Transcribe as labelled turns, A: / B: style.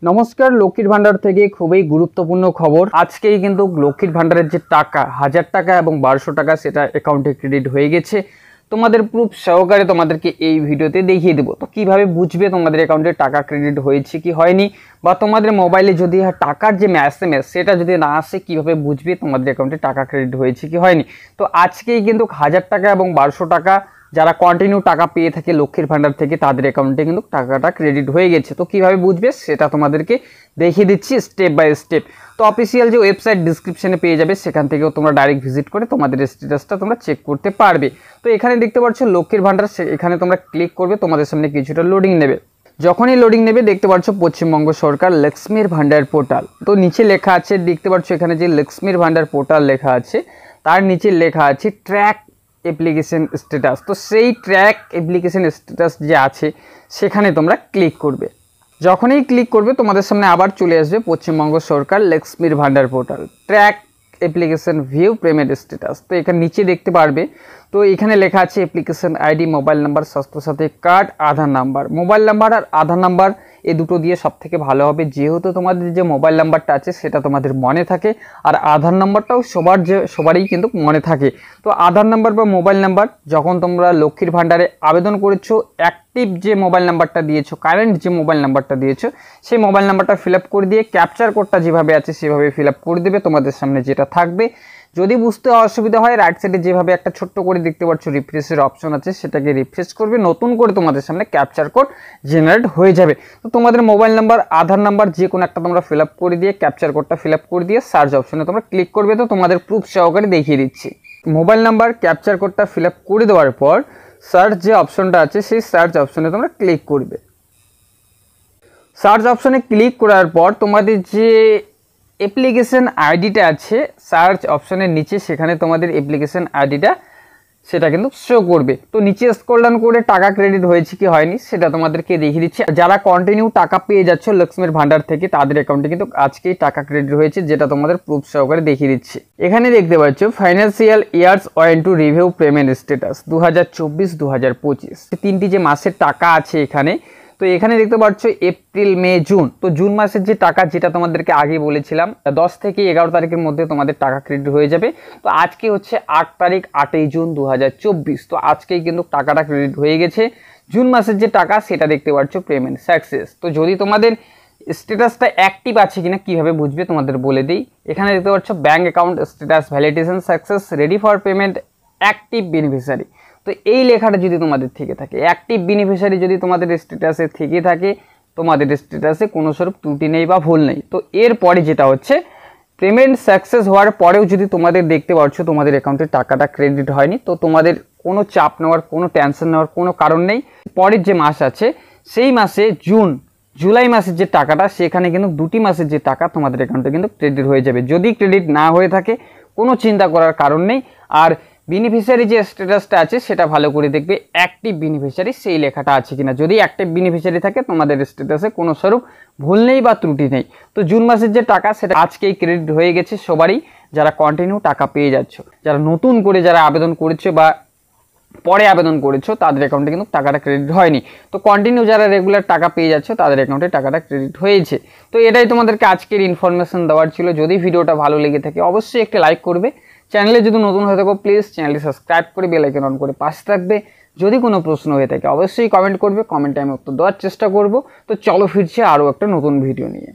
A: নমস্কার, লক্ষ্মীর ভান্ডার থেকে খুবই গুরুত্বপূর্ণ খবর। আজকেই কিন্তু লক্ষ্মীর ভান্ডারের যে টাকা 1000 টাকা এবং 1200 টাকা সেটা অ্যাকাউন্টে ক্রেডিট হয়ে গেছে। তোমাদের প্রুফ সহকারে তোমাদেরকে এই ভিডিওতে দেখিয়ে দেবো। তো কিভাবে বুঝবে তোমাদের অ্যাকাউন্টে টাকা ক্রেডিট হয়েছে কি হয়নি, বা তোমাদের মোবাইলে যদি টাকার যে SMS সেটা যদি না আসে কিভাবে বুঝবে তোমাদের অ্যাকাউন্টে টাকা ক্রেডিট হয়েছে কি হয়নি। তো আজকেই কিন্তু 1000 টাকা এবং 1200 টাকা যারা কন্টিনিউ টাকা পেয়ে থাকে লক্ষ্মীর ভান্ডার থেকে তাদের অ্যাকাউন্টে কিন্তু টাকাটা ক্রেডিট হয়ে গেছে। তো কিভাবে বুঝবে সেটা তোমাদেরকে দেখিয়ে দিচ্ছি স্টেপ বাই স্টেপ। তো অফিসিয়াল যে ওয়েবসাইট ডিসক্রিপশনে পেয়ে যাবে, সেখান থেকেও তোমরা ডাইরেক্ট ভিজিট করে তোমাদের স্ট্যাটাসটা তোমরা চেক করতে পারবে। তো এখানে দেখতে পাচ্ছ লক্ষ্মীর ভান্ডার, এখানে তোমরা ক্লিক করবে, তোমাদের সামনে কিছুটা লোডিং নেবে। যখনই লোডিং নেবে দেখতে পাচ্ছ পশ্চিমবঙ্গ সরকার লক্ষ্মীর ভান্ডার পোর্টাল। তো নিচে লেখা আছে, দেখতে পাচ্ছ এখানে যে লক্ষ্মীর ভান্ডার পোর্টাল লেখা আছে তার নিচে লেখা আছে ট্র্যাক অ্যাপ্লিকেশন স্ট্যাটাস। তো সেই ট্র্যাক অ্যাপ্লিকেশন স্ট্যাটাস যে আছে সেখানে তোমরা ক্লিক করবে। যখনই ক্লিক করবে তোমাদের সামনে আবার চলে আসবে পশ্চিমবঙ্গ সরকার লক্ষ্মীর ভান্ডার portal track application view payment status. তো এখানে নিচে দেখতে পারবে, তো এখানে লেখা আছে application ID, mobile number, Swasthyasathi card, Aadhaar number. Mobile number আর আধার নাম্বার এই দুটো দিয়ে সব থেকে ভালো হবে, যেহেতু তোমাদের যে মোবাইল নাম্বারটা আছে সেটা তোমাদের মনে থাকে, আর আধার নাম্বারটাও সবারই কিন্তু মনে থাকে। তো আধার নাম্বার বা মোবাইল নাম্বার যখন তোমরা লক্ষ্মীর ভান্ডারে আবেদন করেছো, অ্যাক্টিভ যে মোবাইল নাম্বারটা দিয়েছো, কারেন্ট যে মোবাইল নাম্বারটা দিয়েছো, সেই মোবাইল নাম্বারটা ফিল আপ করে দিয়ে ক্যাপচার কোডটা যেভাবে আছে সেভাবে ফিল আপ করে দেবে। তোমাদের সামনে যেটা থাকবে, যদি বুঝতে অসুবিধা হয় রাইট সাইডে যেভাবে একটা ছোট্ট করে দেখতে পাচ্ছ রিফ্রেশের অপশন আছে, সেটাকে রিফ্রেশ করবে, নতুন করে তোমাদের সামনে ক্যাপচার কোড জেনারেট হয়ে যাবে। তো তোমাদের মোবাইল নাম্বার, আধার নাম্বার যে কোনো একটা তোমরা ফিল আপ করে দিয়ে ক্যাপচার কোডটা ফিল আপ করে দিয়ে সার্চ অপশনে তোমরা ক্লিক করবে। তো তোমাদের প্রুফ সহকারে দেখিয়ে দিচ্ছি। মোবাইল নাম্বার, ক্যাপচার কোডটা ফিল আপ করে দেওয়ার পর সার্চ যে অপশনটা আছে সেই সার্চ অপশনে তোমরা ক্লিক করবে। সার্চ অপশনে ক্লিক করার পর তোমাদের যে অ্যাপ্লিকেশন আইডিটা আছে সার্চ অপশনের নিচে, সেখানে তোমাদের অ্যাপ্লিকেশন আইডিটা সেটা কিন্তু শো করবে। তো নিচে স্ক্রল ডাউন করে টাকা ক্রেডিট হয়েছে কি হয়নি সেটা তোমাদেরকে দেখিয়ে দিচ্ছি। যারা কন্টিনিউ টাকা পেয়ে যাচ্ছ লক্ষ্মীর ভান্ডার থেকে তাদের অ্যাকাউন্টে কিন্তু আজকেই টাকা ক্রেডিট হয়েছে, যেটা তোমাদের প্রুফ সহকারে দেখিয়ে দিচ্ছি। এখানে দেখতে পাচ্ছ financial years one to review payment status 2024-2025 তিনটি যে মাসের টাকা আছে এখানে। তো এখানে দেখতে পাচ্ছ এপ্রিল, মে, জুন। তো জুন মাসের যে টাকা, যেটা তোমাদেরকে আগে বলেছিলাম 10 থেকে 11 তারিখের মধ্যে তোমাদের টাকা ক্রেডিট হয়ে যাবে। তো আজকে হচ্ছে 8 তারিখ, 8ই জুন 2024। তো আজকেই কিন্তু টাকাটা ক্রেডিট হয়ে গেছে। জুন মাসের যে টাকা সেটা দেখতে পাচ্ছ পেমেন্ট সাকসেস। তো যদি তোমাদের স্ট্যাটাসটা অ্যাক্টিভ আছে কিনা কিভাবে বুঝবে তোমাদের বলে দিই। এখানে দেখতে পাচ্ছ bank account status validation success, ready for payment, active beneficiary. তো এই লেখাটা যদি তোমাদের থেকে থাকে, অ্যাক্টিভ বেনিফিশিয়ারি যদি তোমাদের স্ট্যাটাসে থেকে থাকে, তোমাদের স্ট্যাটাসে কোনো স্বরূপ ত্রুটি নেই বা ভুল নেই। তো এরপরে যেটা হচ্ছে পেমেন্ট সাকসেস হওয়ার পরেও যদি তোমাদের দেখতে পাচ্ছ তোমাদের অ্যাকাউন্টে টাকাটা ক্রেডিট হয়নি, তো তোমাদের কোনো চাপ নেওয়ার, কোনো টেনশন নেওয়ার কোনো কারণ নেই। পরের যে মাস আছে সেই মাসে জুন, জুলাই মাসের যে টাকাটা, সেখানে কিন্তু 2টি মাসের যে টাকা তোমাদের অ্যাকাউন্টে কিন্তু ক্রেডিট হয়ে যাবে। যদি ক্রেডিট না হয়ে থাকে কোনো চিন্তা করার কারণ নেই। আর বেনিফিশিয়ারি যে স্ট্যাটাসটা আছে সেটা ভালো করে দেখবে অ্যাক্টিভ বেনিফিশিয়ারি সেই লেখাটা আছে কিনা। যদি অ্যাক্টিভ বেনিফিশিয়ারি থাকে তোমাদের স্ট্যাটাসে কোনো স্বরূপ ভুল নেই বা ত্রুটি নেই। তো জুন মাসের যে টাকা সেটা আজকেই ক্রেডিট হয়ে গেছে সবারই, যারা কন্টিনিউ টাকা পেয়ে যাচ্ছ। যারা নতুন করে যারা আবেদন করেছো বা পরে আবেদন করেছো তাদের অ্যাকাউন্টে কিন্তু টাকাটা ক্রেডিট হয়নি। তো কন্টিনিউ যারা রেগুলার টাকা পেয়ে যাচ্ছে তাদের অ্যাকাউন্টে টাকাটা ক্রেডিট হয়েছে। তো এটাই তোমাদেরকে আজকের ইনফরমেশন দেওয়ার ছিল। যদি ভিডিওটা ভালো লেগে থাকে অবশ্যই একটা লাইক করবে। চ্যানেলে যদি নতুন হয়ে থাকো প্লিজ চ্যানেলটি সাবস্ক্রাইব করে বেল আইকন অন করে পাশে থাকবে। যদি কোনো প্রশ্ন হয়ে থাকে অবশ্যই কমেন্ট করবে, কমেন্টে আমি উত্তর দেওয়ার চেষ্টা করব। তো চলো ফিরছি আরও একটা নতুন ভিডিও নিয়ে।